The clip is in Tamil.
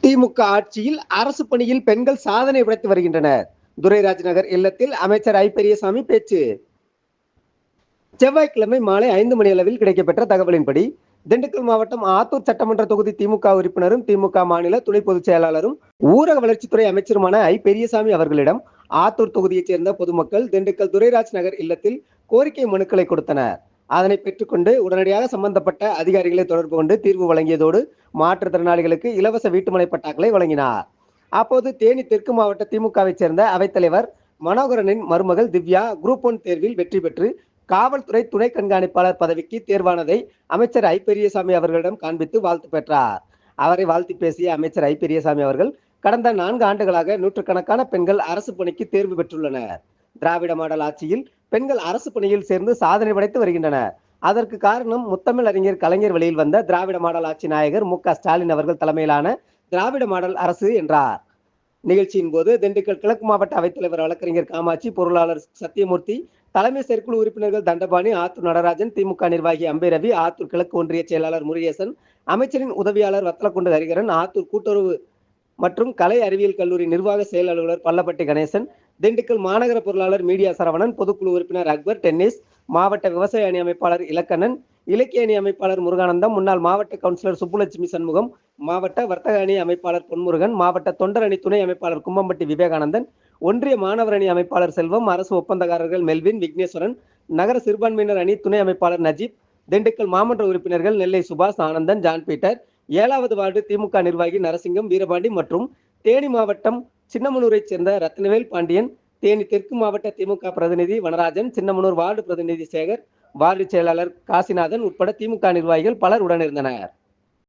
திமுக ஆட்சியில் அரசு பணியில் பெண்கள் சாதனை படைத்து வருகின்றனர். துரைராஜ் நகர் இல்லத்தில் அமைச்சர் ஐ. பெரியசாமி பேச்சு. செவ்வாய்க்கிழமை மாலை 5 மணி அளவில் கிடைக்கப்பெற்ற தகவலின்படி, திண்டுக்கல் மாவட்டம் ஆத்தூர் சட்டமன்ற தொகுதி திமுக உறுப்பினரும், திமுக மாநில துணை பொதுச் செயலாளரும், ஊரக வளர்ச்சித்துறை அமைச்சருமான ஐ. பெரியசாமி அவர்களிடம் ஆத்தூர் தொகுதியைச் சேர்ந்த பொதுமக்கள் திண்டுக்கல் துரைராஜ் நகர் இல்லத்தில் கோரிக்கை மனுக்களை கொடுத்தனர். அதனை பெற்றுக்கொண்டு உடனடியாக சம்பந்தப்பட்ட அதிகாரிகளை தொடர்பு கொண்டு தீர்வு வழங்கியதோடு மாற்றுத்திறனாளிகளுக்கு இலவச வீட்டுமனை பட்டாக்களை வழங்கினார். அப்போது தேனி தெற்கு மாவட்ட திமுகவை சேர்ந்த அவைத்தலைவர் மனோகரனின் மருமகள் திவ்யா குரூப் 1 தேர்வில் வெற்றி பெற்று காவல்துறை துணை கண்காணிப்பாளர் பதவிக்கு தேர்வானதை அமைச்சர் ஐ. பெரியசாமி அவர்களிடம் காண்பித்து வாழ்த்து பெற்றார். அவரை வாழ்த்தி பேசிய அமைச்சர் ஐ. பெரியசாமி அவர்கள், கடந்த 4 ஆண்டுகளாக நூற்றுக்கணக்கான பெண்கள் அரசு பணிக்கு தேர்வு பெற்றுள்ளனர். திராவிட மாடல் ஆட்சியில் பெண்கள் அரசு பணியில் சேர்ந்து சாதனை படைத்து வருகின்றனர். அதற்கு காரணம் முத்தமிழ் அறிஞர் கலைஞர் வழியில் வந்த திராவிட மாடல் ஆட்சி நாயகர் மு. க. ஸ்டாலின் அவர்கள் தலைமையிலான திராவிட மாடல் அரசு என்றார். நிகழ்ச்சியின் போது திண்டுக்கல் கிழக்கு மாவட்ட அவைத்தலைவர் வழக்கறிஞர் காமாட்சி, பொருளாளர் சத்தியமூர்த்தி, தலைமை செயற்குழு உறுப்பினர்கள் தண்டபாணி, ஆத்தூர் நடராஜன், திமுக நிர்வாகி அம்பை ரவி, ஆத்தூர் கிழக்கு ஒன்றிய செயலாளர் முருகேசன், அமைச்சரின் உதவியாளர் வத்தலக்குண்டு ஹரிகரன், ஆத்தூர் கூட்டுறவு மற்றும் கலை அறிவியல் கல்லூரி நிர்வாக செயல் அலுவலர் பள்ளப்பட்டி கணேசன், திண்டுக்கல் மாநகர பொருளாளர் மீடியா சரவணன், பொதுக்குழு உறுப்பினர் அக்பர், டென்னிஸ், மாவட்ட விவசாய அணி அமைப்பாளர் இலக்கண்ணன், இலக்கிய அணி அமைப்பாளர் முருகானந்தம், முன்னாள் மாவட்ட கவுன்சிலர் சுப்புலட்சுமி சண்முகம், மாவட்ட வர்த்தக அணி அமைப்பாளர் பொன்முருகன், மாவட்ட தொண்டர் அணி துணை அமைப்பாளர் கும்பம்பட்டி விவேகானந்தன், ஒன்றிய மாணவர் அணி அமைப்பாளர் செல்வம், அரசு ஒப்பந்தக்காரர்கள் மெல்வின், விக்னேஸ்வரன், நகர சிறுபான்மையினர் அணி துணை அமைப்பாளர் நஜீப், திண்டுக்கல் மாமன்ற உறுப்பினர்கள் நெல்லை சுபாஷ், ஆனந்தன், ஜான் பீட்டர், 7வது வார்டு திமுக நிர்வாகி நரசிங்கம், வீரபாண்டி மற்றும் தேனி மாவட்டம் சின்னமனூரைச் சேர்ந்த ரத்னவேல் பாண்டியன், தேனி தெற்கு மாவட்ட திமுக பிரதிநிதி வனராஜன், சின்னமனூர் வார்டு பிரதிநிதி சேகர், வார்டு செயலாளர் காசிநாதன் உட்பட திமுக நிர்வாகிகள் பலர் உடனிருந்தனர்.